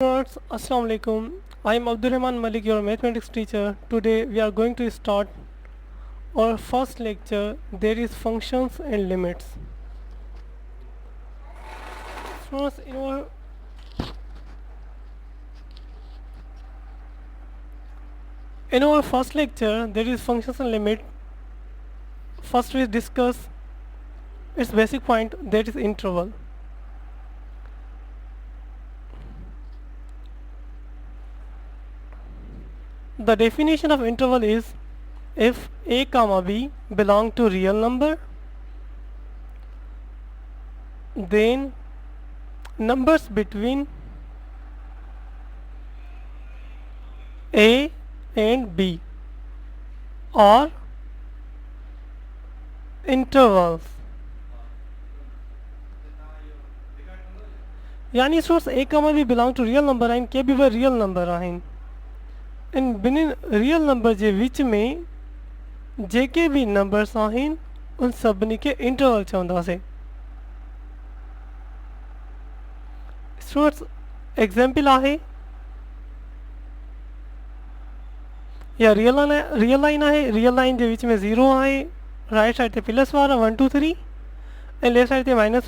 Students, Assalamu alaikum. I am Abdul Rahman Malik, your mathematics teacher. Today we are going to start our first lecture. There is functions and limits. Students, in our first lecture, there is functions and limit. First we discuss its basic point, that is interval. The definition of interval is if a comma b belong to real number, then numbers between a and b are intervals. यानी source a comma b belong to real number आहिनि के बि उहे real number आहिनि इन ॿिन्हिनि real number जे विच में जेके भी numbers आहिनि उन सभिनी खे इंटरवल चवंदासीं. स्टूडेंट्स एग्जाम्पल आहे या रियल लाइन आहे. रियल लाइन जे विच में 0 आहे, राइट साइड ते प्लस वारा 1 2 3 ऐं लेफ्ट साइड ते -1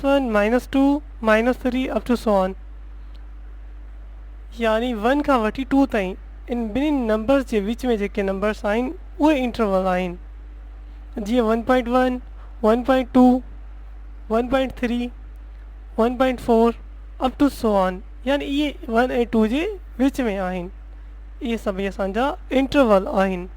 -2 -3 अप टू सो ऑन, यानी 1 खां वठी 2 ताईं इन ॿिन्हिनि नंबर्स जे विच में जेके नंबर्स आहिनि उहे इंटरवल आहिनि. जीअं 1.1 1.2 1.3 1.4 अप टू सो ऑन, यानी इहे 1 ऐं 2 जे विच में आहिनि. इहे सभई असांजा इंटरवल आहिनि.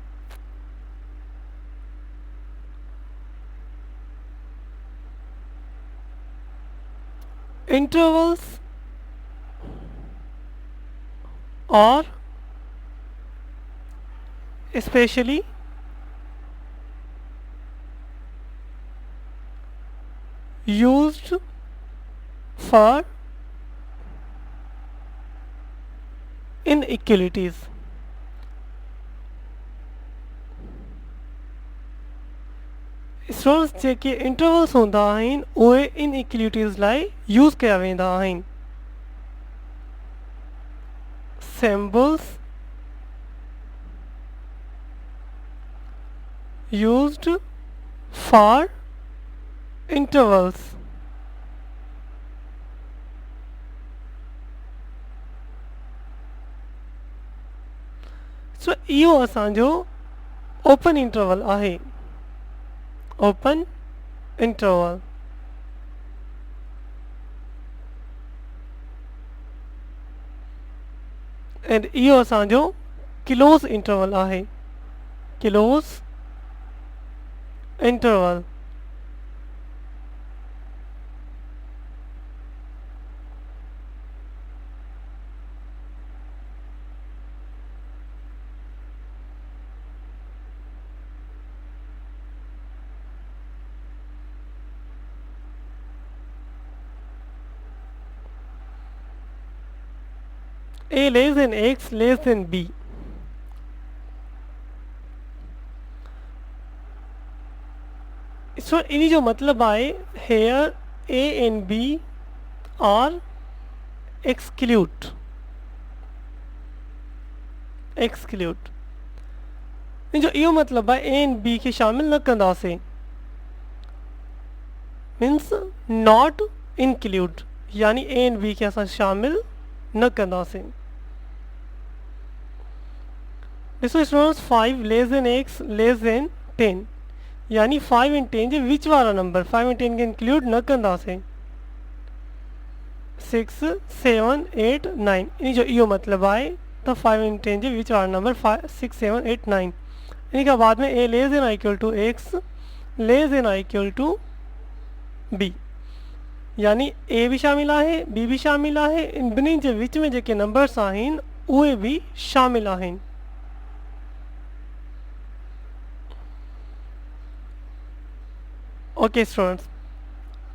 इंटरवल्स और especially used for inequalities. Students JK intervals हूंदा आहिनि उहे इनइक्वलिटीज़ लाइ यूज़ कया वेंदा आहिनि. Symbols used for intervals. So इहो असांजो ओपन इंटरवल आहे. ओपन इंटरवल एंड इहो असांजो क्लोज इंटरवल आहे. Close interval. A less than x less than b. So इन्ही जो मतलब आए here a and b are exclude. इन जो इहो मतलब आहे a and b खे शामिल न कंदासीं, मीन्स नॉट इंक्लूड, यानी a and b खे असां शामिल न कंदासीं. ॾिसो students 5 less then x less then 10, यानी 5 ऐं 10 जे विच वारा नंबर 5 ऐं 10 खे इंक्लूड न कंदासीं. 6 7 8 9 इन जो इहो मतिलबु आहे त 5 ऐं 10 जे विच वारा नंबर 6 7 8 9. इन खां बाद में a less than I equal to x less than I equal to b, यानी a भी शामिल आहे b भी शामिल आहे. इन ॿिन्हिनि जे विच में जेके नंबर्स आहिनि उहे भी शामिल आहिनि. ओके स्टूडेंट्स,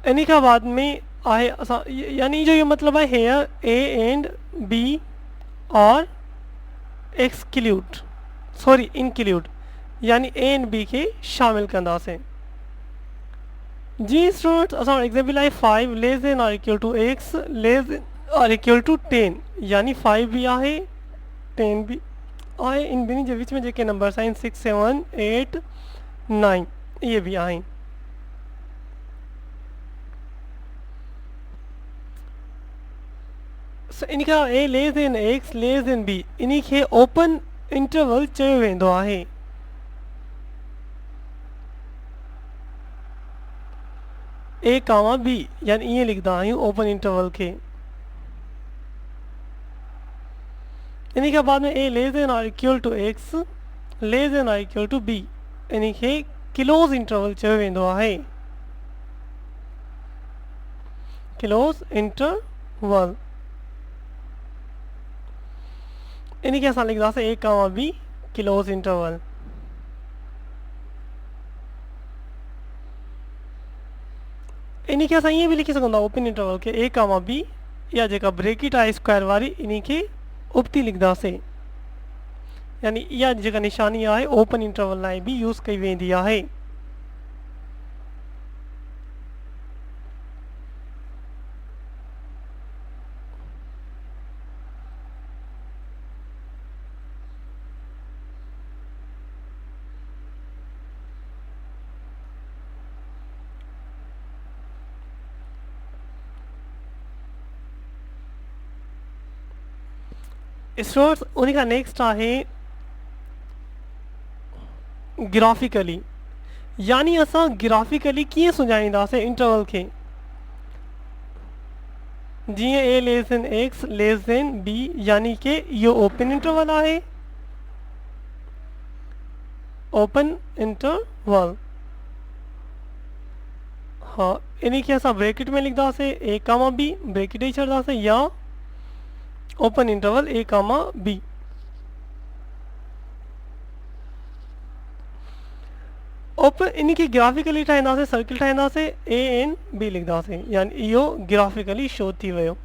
इन खां बाद में आहे असां यानी जो ये मतलब है हेयर a एंड b और एक्सक्लूड सॉरी इंक्लूड, यानी a एंड b के शामिल कंदासीं. जी स्टूडेंट्स असां एग्जाम्पल आहे 5 लेस देन और इक्वल टू x लेस और इक्वल टू 10 यानी 5 भी आहे 10 भी आहे इन ॿिन्ही जे विच में जेके नंबर्स आहिनि 6 7 8 9 इहे बि आहिनि। इन खां a less than x less than b इन खे ओपन इंटरवल चयो वेंदो आहे। ए कामा बी यानी ईअं लिखंदा आहियूं ओपन इंटरवल खे। इन खां बाद में a less than or equal to x less than or equal to b इन खे क्लोज इंटरवल चयो वेंदो आहे। क्लोज इंटरवल इन खे असां लिखंदासीं ए कामा बी क्लोज इंटरवल। इन खे असां ईअं बि लिखी सघंदा ओपन इंटरवल खे ए कामा बी या जेका ब्रेकिट आहे स्क्वायर वारी इन खे उबती लिखंदासीं यानी इहा जेका निशानी आहे ओपन इंटरवल लाइ बि यूज़ कई वेंदी आहे। स्टूडेंट्स उन खां नेक्स्ट आहे ग्राफिकली यानी असां ग्राफिकली कीअं सुञाणींदासीं इंटरवल खे। जीअं a less than x less than b यानी कि इहो ओपन इंटरवल आहे। ओपन इंटरवल हाँ इन खे असां ब्रैकेट में लिखंदासीं ए कामा बी ब्रैकेट ॾेई छॾंदासीं या ओपन इंटरवल ए कामा बी। ओपन इन खे ग्राफिकली ठाहींदासीं सर्किल ठाहींदासीं ए एन बी लिखंदासीं यानी इहो ग्राफिकली शो थी वियो।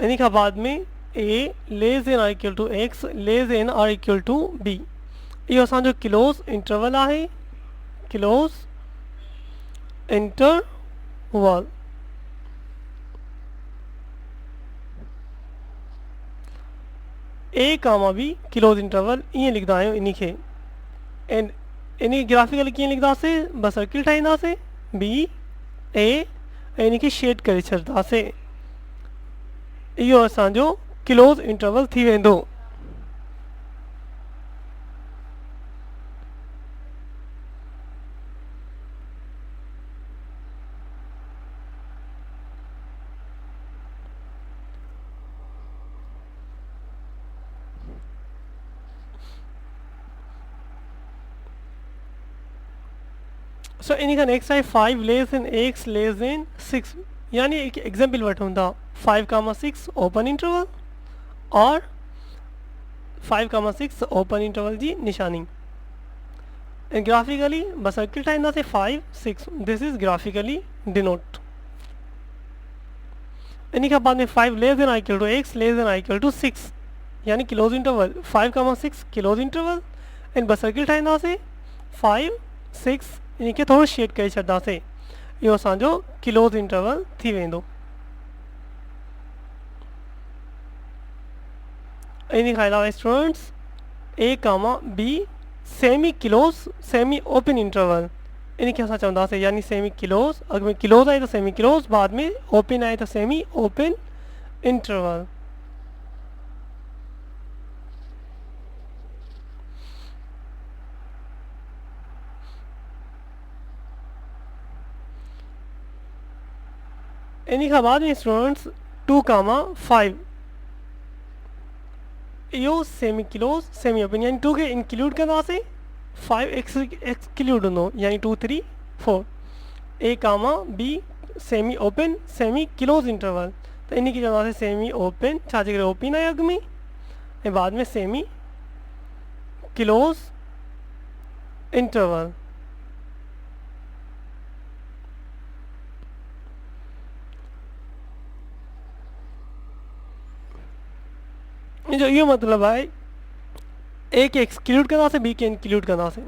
इन खां बाद में a less than or equal to x less than or equal to b इहो असांजो क्लोज इंटरवल आहे। क्लोज इंटरवल ए कामा बी क्लोज इंटरवल ईअं लिखंदा आहियूं इन खे एंड इन ग्राफिकली कीअं लिखंदासीं बस सर्किल ठाहींदासीं बी ए इन खे शेड करे छॾंदासीं इहो असांजो क्लोज इंटरवल थी वेंदो। सो इन खां नेक्स्ट आहे 5 less than x less then 6 यानी एक एग्जाम्पल वठूं था 5 कामा 6 ओपन इंटरवल और 5 कामा 6 ओपन इंटरवल जी निशानी ग्राफिकली बस सर्किल ठाहींदासीं 5 6 दिस इज ग्राफिकली डिनोट। इन खां बाद में 5 less than I equal to x less than I equal to 6 यानी close interval 5 comma 6 close interval and बस सर्किल ठाहींदासीं 5 6 इन खे थोरो शेड करे छॾंदासीं इहो असांजो क्लोज इंटरवल थी वेंदो। इन खां अलावा students A comma B semi close semi open interval इन खे असां चवंदासीं यानी सेमी क्लोज अॻु में क्लोज आहे त सेमी क्लोज बाद में ओपन आहे त सेमी ओपन इंटरवल। इन खां बाद में स्टूडेंट्स 2 कामा 5 इहो सेमी क्लोज सेमी ओपन यानी 2 खे इंक्लूड कंदासीं 5 एक्सक्लूड हूंदो यानी 2 3 4 a comma B semi open semi close interval त इन खे चवंदासीं सेमी ओपन छाजे करे ओपन आहे अॻु में ऐं बाद में सेमी क्लोज इंटरवल। जो इहो मतिलबु आहे ए खे एक्सक्लूड कंदासीं बी खे इंक्लूड कंदासीं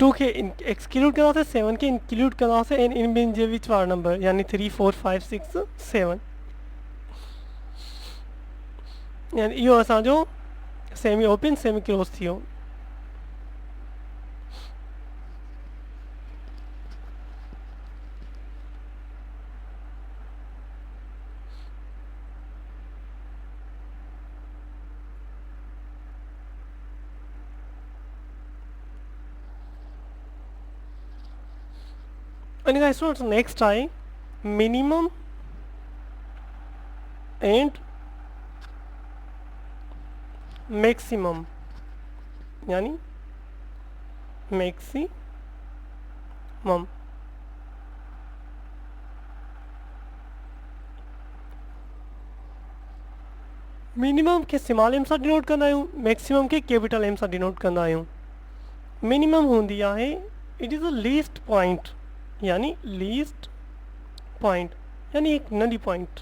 2 के एक्सक्लूड करना से 7 के इंक्लूड करना से and in bin J which war number यानी 3 4 5 6 7 यानी इहो असांजो सेमी ओपन सेमी क्लोज थी हो। And guys, so next I minimum and maximum यानी मैक्सिमम मिनिमम के स्मॉल एम सां डिनोट कंदा आहियूं, मैक्सिमम के कैपिटल एम सां डिनोट कंदा आहियूं। मिनिमम हूंदी आहे it is a least point यानी लीस्ट पॉइंट यानी एक नंढी पॉइंट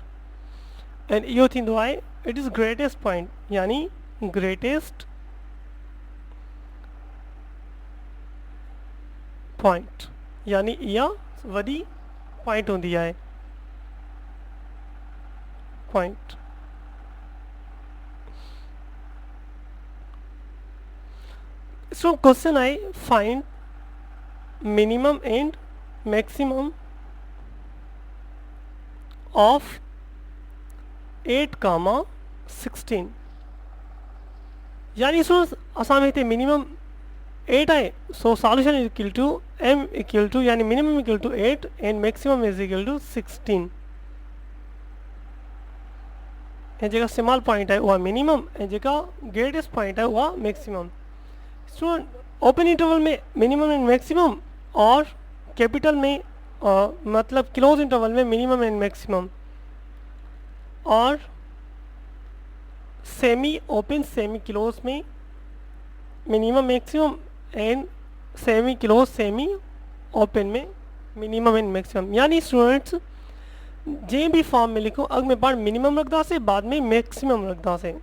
एंड इहो थींदो आहे इट इज़ ग्रेटेस्ट पॉइंट यानी ग्रेटेस्ट पॉइंट यानी इहा वॾी पॉइंट हूंदी आहे पॉइंट। सो क्वेश्चन आहे find minimum and maximum of 8, 16 यानी सो असां में हिते मिनिमम 8 आहे so solution is equal to m equal to यानी minimum equal to 8 and maximum is equal to 16 ऐं जेका स्मॉल पॉइंट आहे उहा मिनिमम ऐं जेका ग्रेटेस्ट पॉइंट आहे उहा मैक्सिमम। सो ओपन इंटरवल में मिनिमम एंड मैक्सिमम और कैपिटल में मतलब क्लोज इंटरवल में मिनिमम एंड मैक्सिमम और सेमी ओपन सेमी क्लोज में minimum maximum and semi close semi open में मिनिमम एंड मैक्सिमम। यानी स्टूडेंट्स जे भी फॉर्म में लिखो अग में पाण मिनिमम रखदा से बाद में मैक्सिमम रखदा से।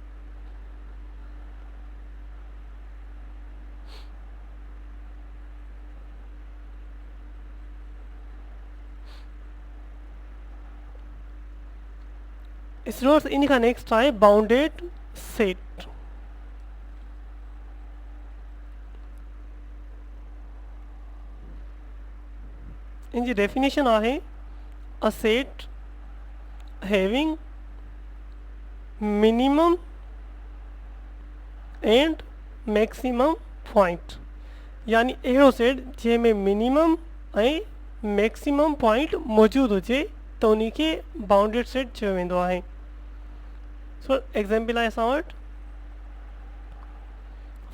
स्टूडेंट्स इनका नेक्स्ट है बाउंडेड सेट। इनकी डेफिनेशन आहे a set having minimum and maximum point यानी अहिड़ो सेट जंहिंमें मिनिमम ऐं मैक्सिमम पॉइंट मौजूद हुजे त उन खे बाउंडेड सेट चयो वेंदो आहे। सो एग्जाम्पल आहे असां वटि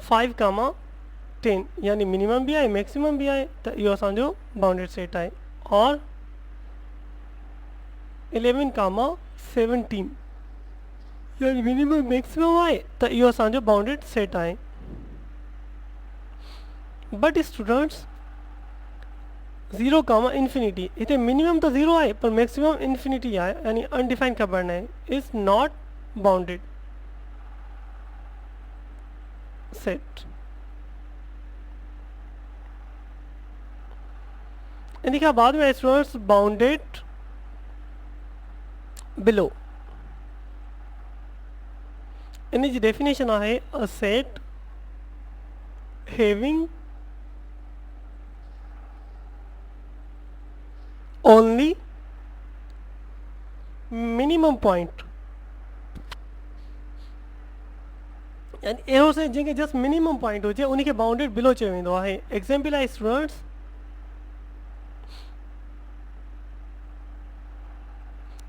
5, 10 यानी मिनिमम भी है मैक्सिमम भी है तो यो असांजो बाउंडेड सेट है और 11, 17 यानी मिनिमम मैक्सिमम है तो यो असांजो बाउंडेड सेट है। बट स्टूडेंट्स 0, इन्फिनिटी इतने मिनिमम तो 0 है पर मैक्सिमम इन्फिनिटी है यानी अनडिफाइंड का बढ़ना है इज नॉट बाउंडेड सेट। इनके बाद में स्टूडेंट्स बाउंडेड बिलो इन जी डेफिनेशन है a set having only minimum point यानी अहिड़ो से जंहिंखे जस्ट मिनिमम पॉइंट हुजे उनखे बाउंडेड बिलो चयो वेंदो आहे। एग्जाम्पल आहे स्टूडेंट्स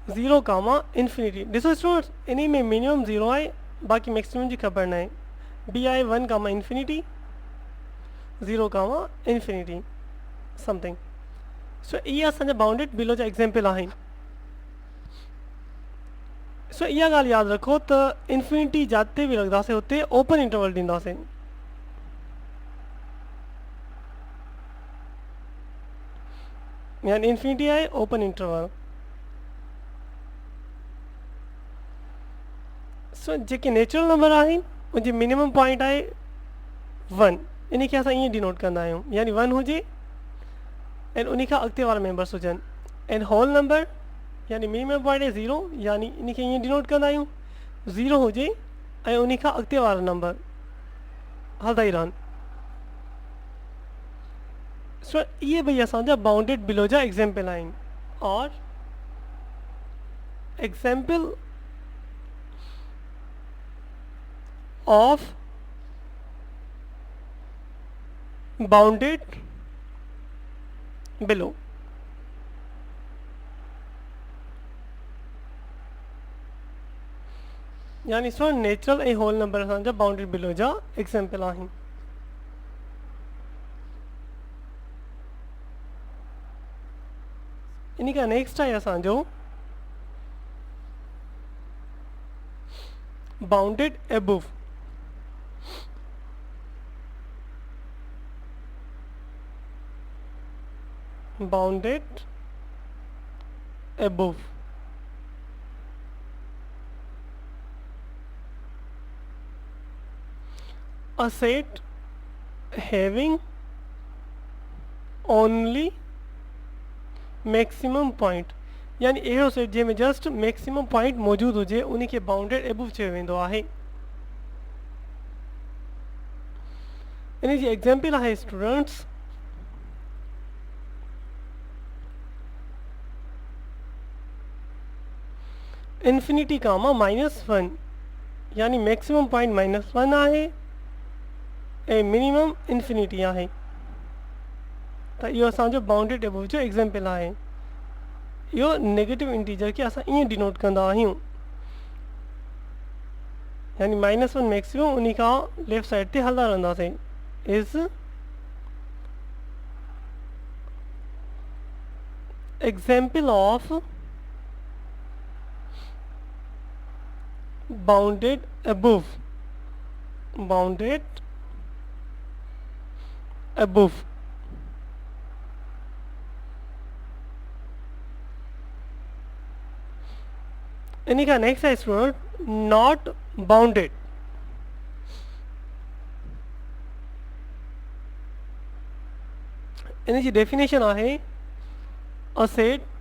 0, इन्फिनिटी ॾिसो स्टूडेंट्स इन में मिनिमम 0 है बाक़ी मैक्सिमम जी ख़बर न आहे। बी आहे 1, इन्फिनिटी 0, इन्फिनिटी समथिंग। सो ये असांजा बाउंडेड बिलो जा एग्जाम्पल आहिनि। सो इहा ॻाल्हि यादि रखो त इन्फिनिटी जिते भी रखंदासीं हुते ओपन इंटरवल ॾींदासीं। यानी इन्फिनिटी आहे ओपन इंटरवल। सो जेके नेचुरल नंबर आहिनि उनजी मिनिमम पॉइंट आहे 1 इन खे असां ईअं डिनोट कंदा आहियूं, यानी 1 हुजे ऐं उन खां अॻिते वारा मेंबर्स हुजनि, ऐं होल नंबर यानी मिनिमम पॉइंट आहे 0, यानी इन खे ईअं डिनोट कंदा आहियूं 0 हुजे ऐं उन खां अॻिते वारा नंबर हलंदा ई रहनि। सो ये भई असांजा बाउंडेड बिलो जा एग्जाम्पल आहिनि। और एग्जाम्पल ऑफ बाउंडेड बिलो, यानी सो नेचुरल ऐं होल नंबर असांजा बाउंडेड बिलो जा एग्जाम्पल आहिनि। इन खां नेक्स्ट आहे असांजो bounded above. Bounded above, a set having only maximum point, यानी अहिड़ो सेट जंहिंमें जस्ट मैक्सिमम पॉइंट मौजूदु हुजे उन खे बाउंडेड एबव चयो वेंदो आहे। इन जी एग्जाम्पल आहे स्टूडेंट्स इंफिनिटी कामा -1, यानी मैक्सिमम पॉइंट -1 आहे ऐं मिनिमम इंफिनिटी आहे, त इहो असांजो बाउंडेड एबव जो एग्जाम्पल आहे। इहो नेगेटिव इंटीजर खे असां ईअं डिनोट कंदा आहियूं, यानी -1 मैक्सिमम उन खां लेफ्ट साइड ते हलंदा रहंदासीं। Is example of bounded above, bounded above. इन का नेक्स्ट है स्टूडेंट नॉट बाउंडेड। इन जी डेफिनेशन आहे a set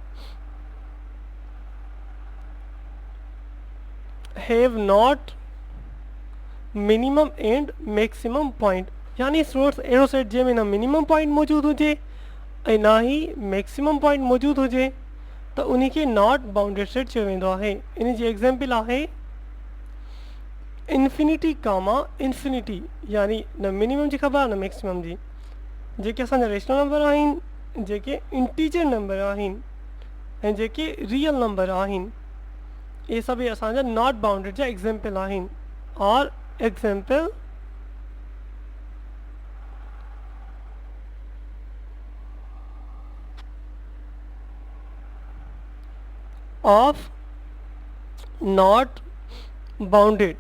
have not minimum and maximum point, यानी स्टूडेंट्स अहिड़ो सेट जंहिंमें ना मिनिमम पॉइंट मौजूदु हुजे ऐं ना ही मैक्सिमम पॉइंट मौजूदु हुजे त उन खे नॉट बाउंडेड सेट चयो वेंदो आहे। इन जी एग्जाम्पल आहे इंफिनिटी कामा इंफिनिटी, यानी न मिनिमम जी ख़बर न मैक्सिमम जी। जेके असांजा रेशनल नंबर आहिनि, जेके इंटीजर नंबर आहिनि ऐं जेके रियल नंबर आहिनि, ये सभई असांजा नॉट बाउंडेड जा एग्जाम्पल आहिनि। और एग्जाम्पल ऑफ नॉट बाउंडेड,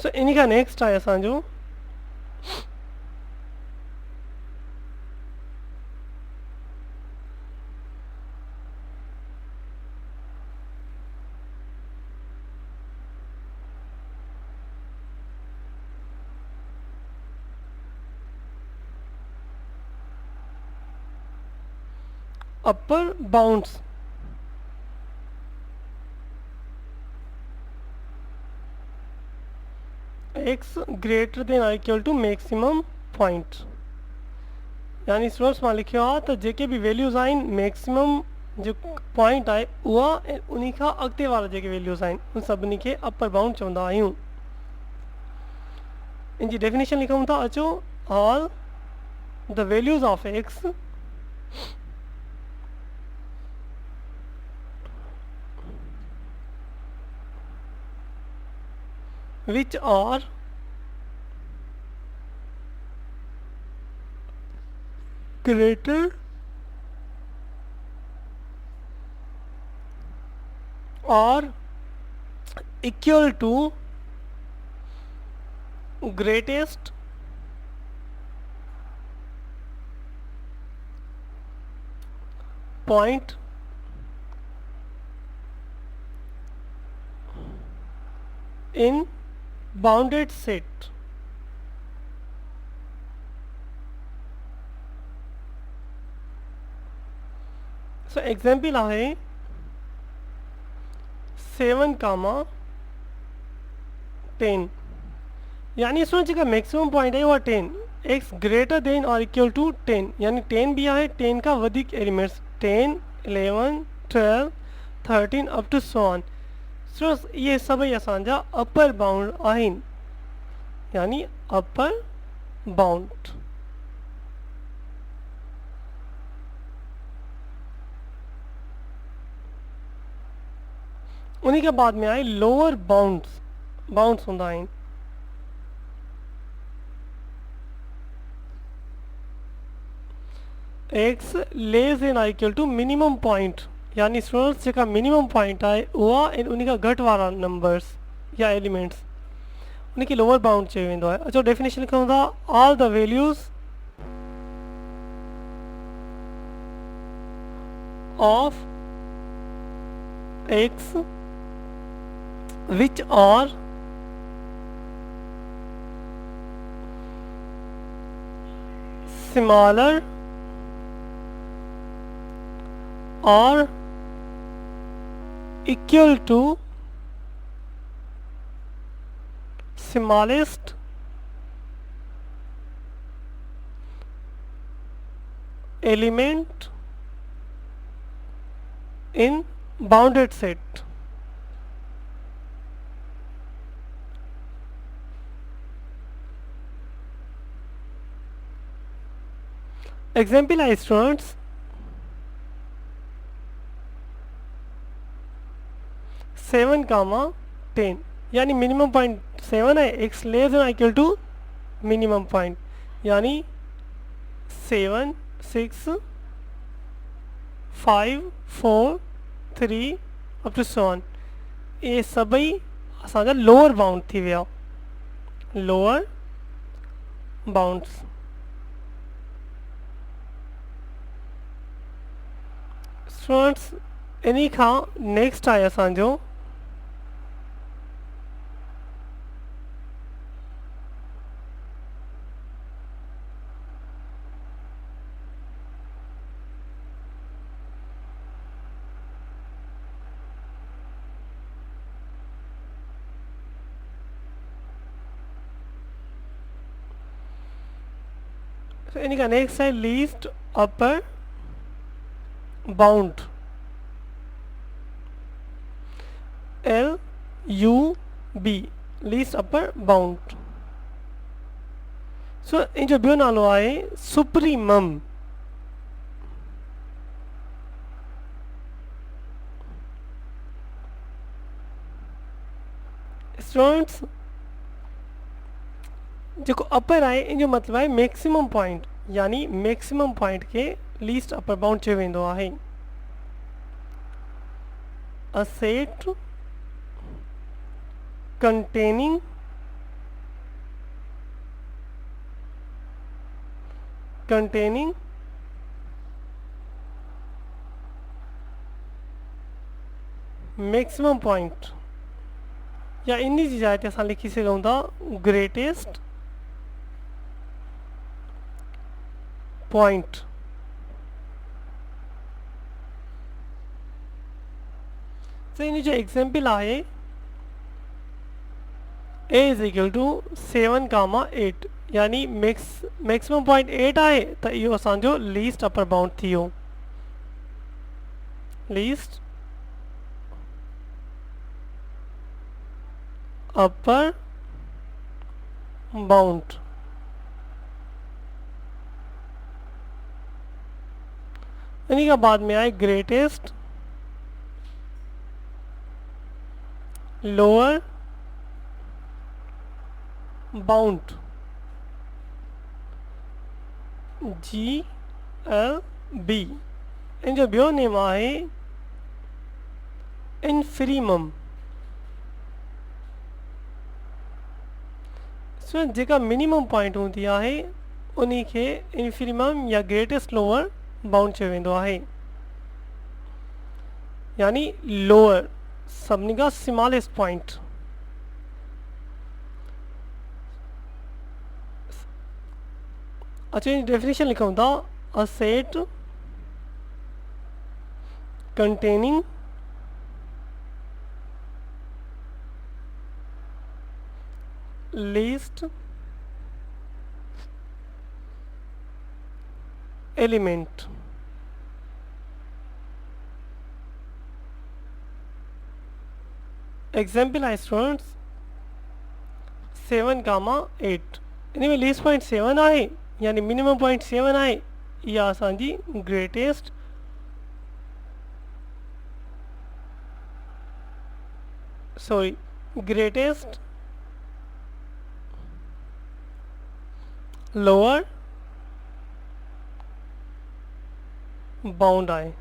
सो इन का नेक्स्ट है असांजो अपर बाउंड्स। x ग्रेटर देन और इक्वल टू मैक्सिमम पॉइंट, यानी स्टूडेंट्स मां लिखियो आहे त जेके भी वैल्यूज़ आहिनि मैक्सिमम जो पॉइंट आहे उहा ऐं उन खां अॻिते वारा जेके वैल्यूज़ आहिनि उन सभिनी खे अपर बाउंड चवंदा आहियूं। इन जी डेफिनेशन लिखूं था, अचो all the values of x which are greater or equal to greatest point in bounded set. So example आहे 7, 10 यानी इसमें जो मैक्सिमम पॉइंट है वो 10 x ग्रेटर देन और इक्वल टू 10 यानी 10 भी आहे 10 का वधिक elements 10 11 12 13 up to so on. So ये सभई असांजा अपर बाउंड आहिनि यानी अपर बाउंड. उन्हीं के बाद में आए लोअर बाउंड्स हूंदा आहिनि. एक्स लेस देन और इक्वल टू मिनिमम पॉइंट यानी स्टूडेंट्स जेका मिनिमम पॉइंट आहे उहा उन खां घटि वारा नंबर्स या एलिमेंट्स उनखे लोअर बाउंड चयो वेंदो आहे. अचो डेफिनेशन लिखूं था. All the values of x which are smaller or equal to smallest element in bounded set. Example है स्टूडेंट्स 7, 10 यानी मिनिमम पॉइंट 7 है x less than equal to minimum point यानी 7 6 5 4 3 अप टू 7 ये सभई असांजा लोअर बाउंड थी विया. Lower bounds students इन्हीं खां नेक्स्ट आहे असांजो इन्हीं का नेक्स्ट है least upper bound LUB least upper bound. So इन जो ॿियो नालो आहे सुप्रीमम. स्टूडेंट्स जेको अपर आहे इन जो मतिलबु आहे मैक्सिमम पॉइंट यानी मैक्सिमम पॉइंट के लीस्ट अपर बाउंड चयो वेंदो आहे. A set containing maximum point या इन्हीं जी जाइ ते असां लिखी सघूं था ग्रेटेस्ट पॉइंट. तो इन जो एग्जाम्पल आहे a इज इक्वल टू 7, 8 यानी मैक्सिमम पॉइंट 8 आहे त इहो असांजो लीस्ट अपर बाउंड थी वियो. Least upper bound. इन्हीं के बाद में आए ग्रेटेस्ट लोअर बाउंड GLB. इन जो ॿियो नेम आहे इन्फीरिमम. सो जेका मिनिमम पॉइंट हूंदी आहे उन्हीं खे इन्फीरिमम या ग्रेटेस्ट लोअर बाउंड चयो वेंदो आहे. यानी लोअर सभिनी खां स्मॉलेस्ट पॉइंट। अच्छा इन डेफिनेशन लिखूं था, a set containing least element example है स्टूडेंट्स 7, 8 इन में लीस्ट पॉइंट 7 आहे यानी मिनिमम पॉइंट 7 आहे। इहा असांजी ग्रेटेस्ट ग्रेटेस्ट लोअर बाउंड आहे।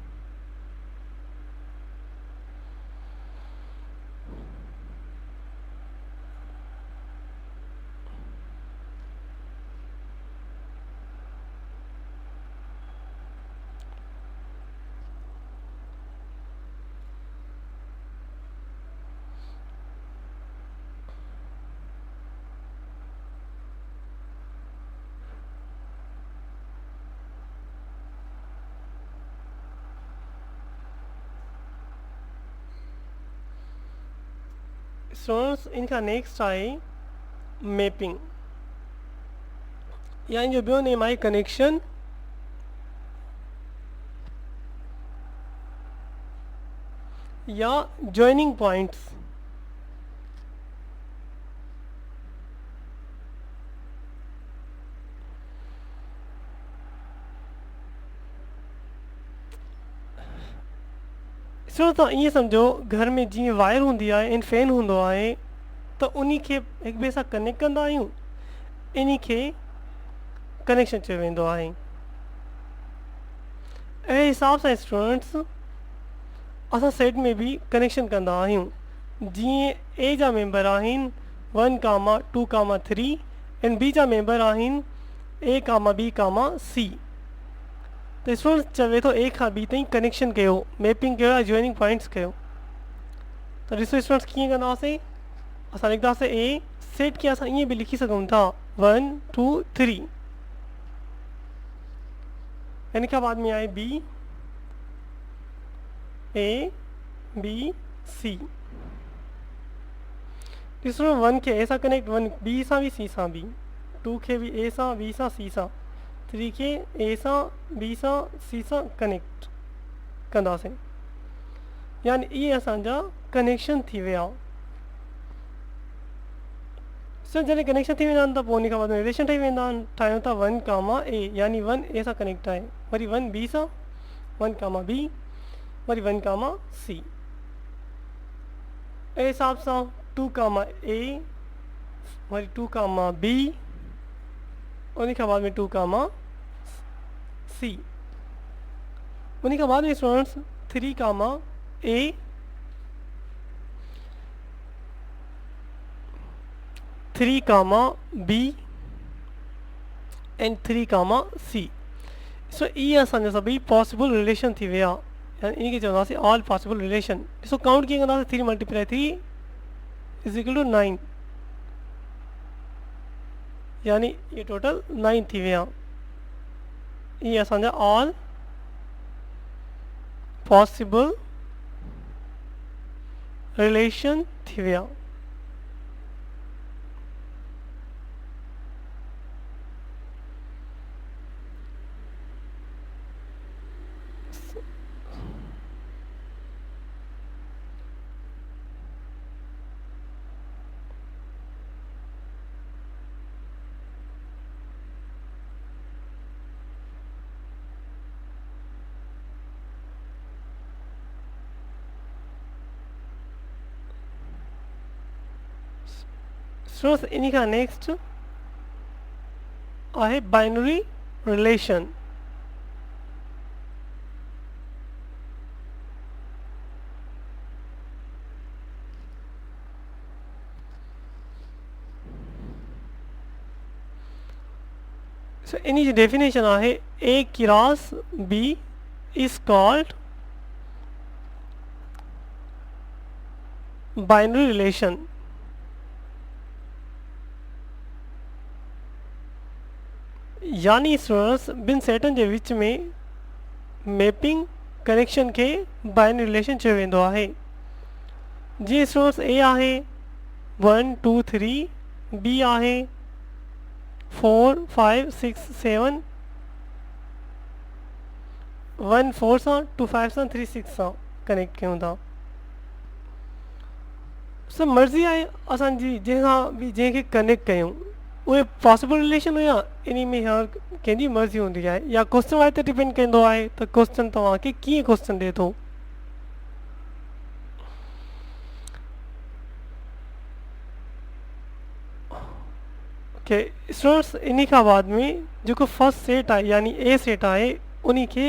स्टूडेंट्स इनका नेक्स्ट आहे मैपिंग, यानी जो ॿियो नेम आहे कनेक्शन या जॉइनिंग पॉइंट्स। सो तव्हां ईअं सम्झो घर में जीअं वायर हूंदी आहे ऐं फैन हूंदो आहे त उन्ही खे हिक ॿिए सां कनेक्ट कंदा आहियूं, इन खे कनेक्शन चयो वेंदो आहे। अहिड़े हिसाब सां स्टूडेंट्स असां सेट में भी कनेक्शन कंदा आहियूं। जीअं ए जा मेंबर आहिनि 1, 2, 3 ऐं बी जा मेंबर आहिनि ए, बी, सी। तो स्टूडेंट्स चवे तो ए खां बी ताईं कनेक्शन कयो, मैपिंग कयो या जॉइनिंग पॉइंट्स कयो। तो ॾिसो स्टूडेंट्स कीअं कंदासीं, असां लिखंदासीं ए सेट खे असां ईअं बि लिखी सघूं था 1, 2, 3। इन खां बाद में आहे बी ए बी सी। ॾिसो 1 खे ए सां कनेक्ट, 1 बी सां बि सी सां बि, 2 खे बि ए सां बी सां सी सां, 3 खे ए सां बी सां सी सां कनेक्ट कंदासीं, यानी इहे असांजा कनेक्शन थी विया। सो जॾहिं कनेक्शन थी वेंदा आहिनि त पोइ उन खां बाद में रिलेशन ठही वेंदा आहिनि। ठाहियूं था 1, ए यानी 1 ए सां कनेक्ट आहे, वरी 1 बी सां, 1, बी, वरी 1, सी। ए हिसाब सां 2, ए, वरी 2, बी, उन खां बाद में 2, सी। उन खां बाद में स्टूडेंट्स 3, ए, 3, बी एंड 3, सी। सो ये असांजा सभी पॉसिबल रिलेशन थी विया, यानी इनके चवंदासीं ऑल पॉसिबल रिलेशन। ॾिसो काउंट कीअं कंदासीं, 3 × 3 = 9, यानी ये टोटल 9 थी विया। ये असांजा ऑल पॉसिबल रिलेशन थी विया। सो इन का नेक्स्ट आहे बाइनरी रिलेशन। सो इन जी डेफिनेशन आहे A cross B is called binary relation यानी स्टूडेंट्स ॿिनि सेटनि जे विच में मैपिंग कनेक्शन खे बाइनरी रिलेशन चयो वेंदो आहे। जीअं स्टूडेंट्स ए आहे 1 2 3, बी आहे 4 5 6 7, 1 4 सां 2 5 सां 3 6 सां कनेक्ट कयूं था। सभु मर्ज़ी आहे असांजी जंहिंखां बि जंहिंखे कनेक्ट कयूं उहे पॉसिबल रिलेशन हुया इन में हर कंहिंजी मर्ज़ी हूंदी आहे या क्वेश्चन वारे ते डिपेंड कंदो आहे त क्वेश्चन तव्हांखे कीअं क्वेश्चन ॾिए थो। ओके स्टूडेंट्स इन खां बाद में जेको फर्स्ट सेट आहे यानी ए सेट आहे उन खे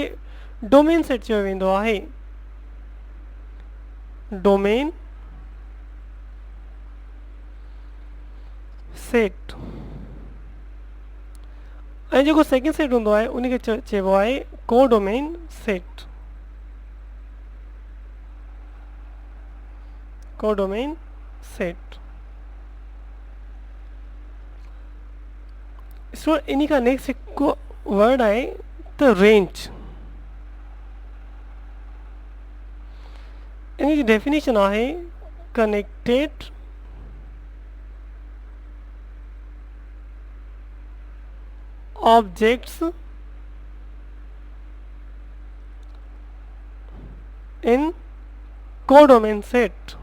डोमेन सेट चयो वेंदो आहे। डोमेन सेट ऐं जेको सेकेंड सेट हूंदो आहे उनखे चइबो आहे कोडोमेन सेट। कोडोमेन सेट सो इन का नेक्स्ट हिकु वर्ड आहे त रेंज। इन जी डेफिनेशन आहे connected objects in codomain set।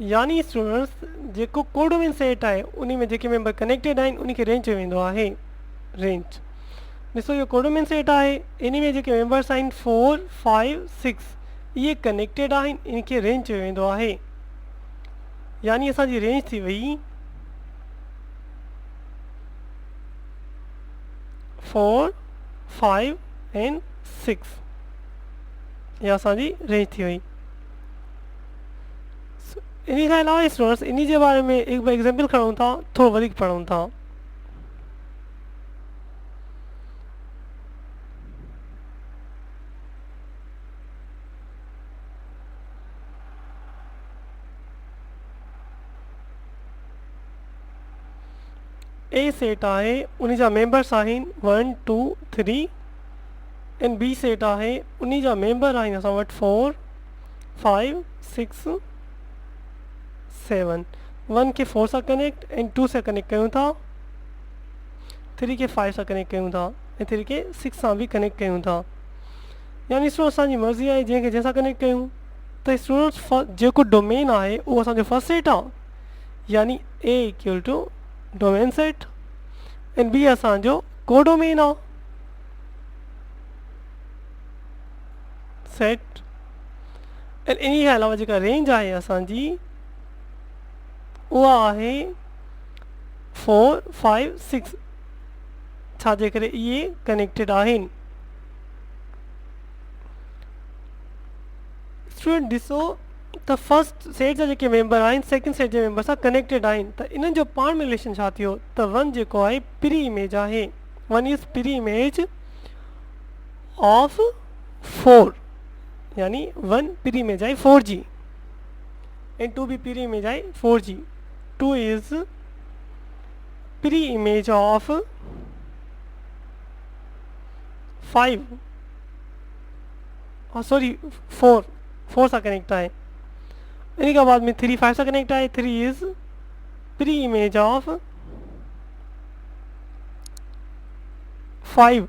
यानी स्टूडेंट्स जेको कोडोमेन सेट आहे उन में जेके मेंबर कनेक्टेड आहिनि उन खे रेंज चयो वेंदो आहे। रेंज ॾिसो इहो कोडोमेन सेट आहे इन में जेके मेंबर्स आहिनि 4 5 6 इहे कनेक्टेड आहिनि इन खे रेंज चयो वेंदो आहे। यानी असांजी रेंज थी वई 4 5 एंड 6 इहा असांजी रेंज थी वई। इन खां अलावा स्टूडेंट्स इन जे बारे में हिकु एग्जाम्पल खणूं था थोरो वधीक पढ़ूं था। ए सेट आहे उन जा मेंबर्स आहिनि 1 2 3 एंड बी सेट आहे उन जा मेंबर आहिनि असां वटि 4 5 6 7। 1 खे 4 सां कनेक्ट एंड 2 सां कनेक्ट कयूं था, 3 खे 5 सां कनेक्ट कयूं था ऐं 3 खे 6 सां बि कनेक्ट कयूं था। यानी स्टूडेंट्स असांजी मर्ज़ी आहे जंहिंखे जंहिंसां कनेक्ट कयूं त स्टूडेंट्स जेको डोमेन आहे उहो असांजो फर्स्ट सेट आहे यानी a equal to domain set and b असांजो कोडोमेन आहे सेट एंड इन खां अलावा जेका रेंज आहे असांजी उहा आहे 4 5 6 छाजे करे इहे कनेक्टेड आहिनि। स्टूडेंट ॾिसो त फर्स्ट सेट जा जेके मेंबर आहिनि सेकेंड सेट जे मेंबर सां कनेक्टेड आहिनि त इन्हनि जो पाण में रिलेशन छा थियो त 1 जेको आहे प्री इमेज आहे। 1 इज़ प्री इमेज ऑफ 4 यानी 1 प्री इमेज आहे 4G एंड 2 भी प्री इमेज आहे 4G। 2 is pre image of 5 sorry 4 सां कनेक्ट आहे। इन के बाद में 3 5 से कनेक्ट आए। 3 is pre image of 5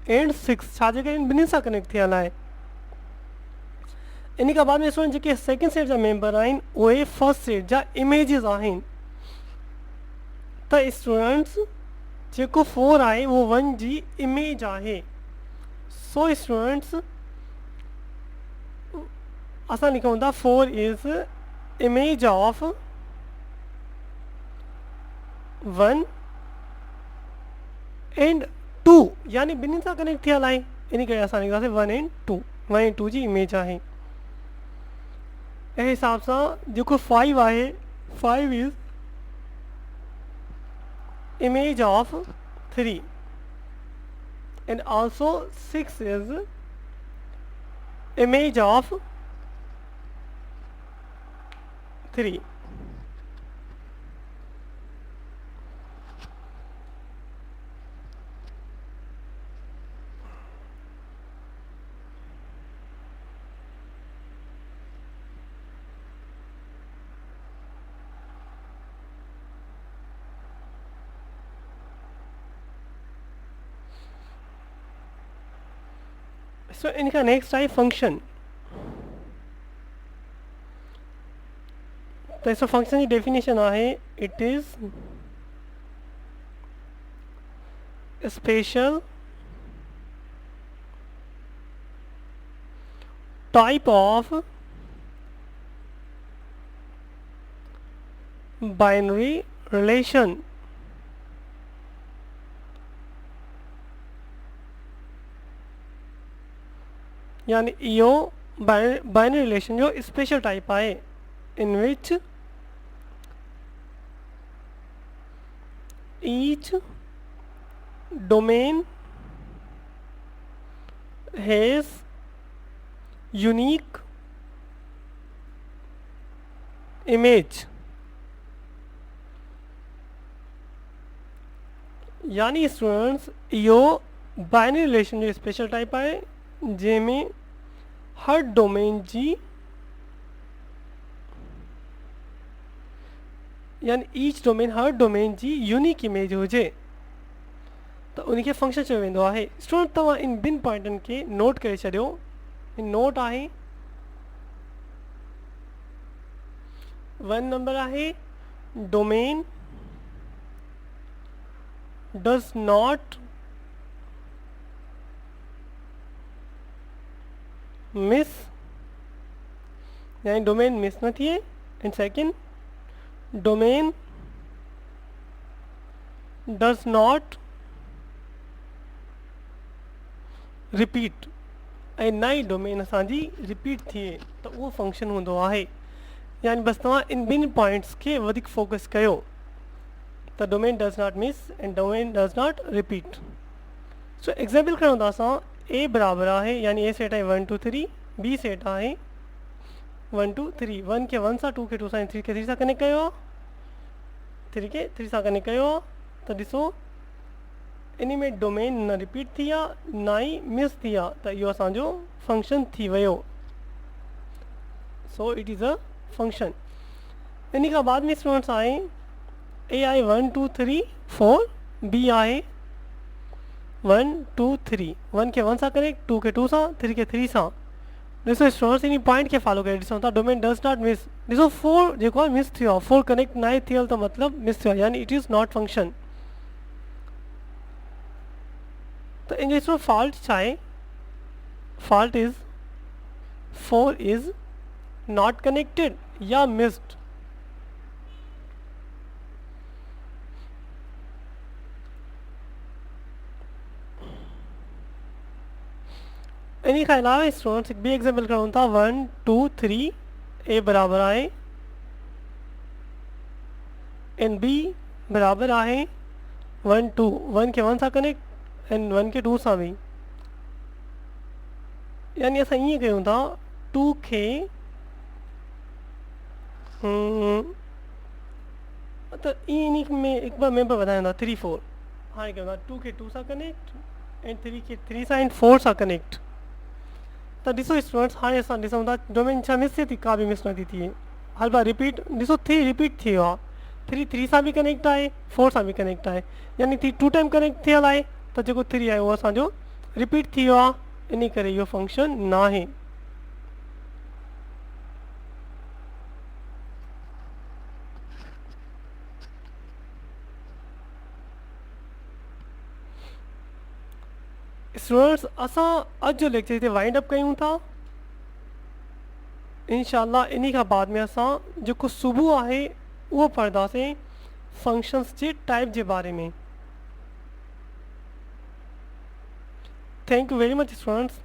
and 6 छाजे करे इन बिन्हीं सां कनेक्ट थियल आहे। इन के बाद में स्टूडेंट जेके सेकेंड सेट जा मेंबर आहिनि उहे फर्स्ट सेट जा इमेजिस आहिनि। त स्टूडेंट्स जेको 4 आहे वो 1 जी इमेज आहे। सो स्टूडेंट्स असां लिखूं था 4 इज़ इमेज ऑफ 1 एंड 2 यानी बिन्हीं सां कनेक्ट थियल आहे। इन करे असां लिखंदासीं 1 एंड 2 1 एंड 2 जी इमेज आहे। ऐं हिसाब सां जेको 5 आहे 5 is image of 3 and also 6 is image of 3. So इनका नेक्स्ट है फंक्शन. तो इसका फंक्शन की डेफिनेशन आहे it is special type of binary relation. यानी यो बाइनरी रिलेशन जो स्पेशल टाइप आहे in which each domain has unique image. यानी स्टूडेंट्स यो बाइनरी रिलेशन जो स्पेशल टाइप आहे जंहिंमें हर डोमेन जी यानी ईच डोमेन हर डोमेन जी यूनिक इमेज हुजे तो उनके फंक्शन चयो वेंदो आहे. स्टूडेंट तव्हां इन ॿिनि पॉइंटनि खे नोट करे छॾियो. इन नोट आहे 1 नंबर आहे डोमेन डज नॉट मिस यानी डोमेन मिस न थिए. And second domain does not repeat. ऐं नई डोमेन असांजी रिपीट थिए त उहो फंक्शन हूंदो आहे. यानी बस तव्हां इन ॿिनि पॉइंट्स खे वधीक फोकस कयो त domain does not miss and domain does not repeat. So example खणूं था असां ए बराबर आहे यानी ए सेट आहे 1 2 3. बी सेट आहे 1 2 3. 1 खे 1 सां 2 खे 2 सां 3 खे 3 सां कनेक्ट कयो आहे. 3 खे 3 सां कनेक्ट कयो आहे त ॾिसो इन में डोमेन न रिपीट थी आहे न ई मिस थी आहे त इहो असांजो फंक्शन थी वियो. So it is a function. इन खां बाद में स्टूडेंट्स आहे ए आहे 1 2 3 4. बी आहे 1 2 3. 1 खे 1 सां कनेक्ट 2 खे 2 सां 3 खे 3 सां. ॾिसो स्टूडेंट्स इन पॉइंट खे फॉलो करे ॾिसूं था. Domain does not miss. ॾिसो 4 जेको आहे मिस थियो आहे. 4 कनेक्ट न आहे थियल त मतिलबु मिस थियो आहे यानी इट इज़ नॉट फंक्शन. त इन जो फॉल्ट छा आहे. Fault is 4 is not connected या मिस्ड. इन खां अलावा स्टूडेंट्स हिकु ॿी एग्जाम्पल खणूं था 1 2 3. ए बराबर आहे एंड बी बराबर आहे 1 2. 1 खे 1 सां कनेक्ट एंड 1 खे 2 सां बि. यानी असां ईअं कयूं था 2 खे त इन में हिकु ॿ मेंबर वधायूं था 3 4. हाणे कयूं था 2 खे 2 सां कनेक्ट एंड 3 खे 3 सां एंड 4 सां कनेक्ट. त ॾिसो स्टूडेंट्स हाणे असां ॾिसूं था डोमेन छा मिस थिए थी. का बि मिस नथी थिए. हल रिपीट ॾिसो 3 रिपीट थी वियो आहे. 3 3 सां बि कनेक्ट आहे 4 सां बि कनेक्ट आहे यानी 3 2 टाइम कनेक्ट थियल आहे त जेको 3 आहे उहो असांजो रिपीट थी वियो आहे. इन करे इहो फंक्शन न आहे. स्टूडेंट्स असां अॼु जो लेक्चर हिते वाइंड अप कयूं था. इंशाल्लाह इन खां बाद में असां जेको सुबुह आहे उहो पढ़ंदासीं फंक्शन्स जे टाइप जे बारे में. Thank you very much students.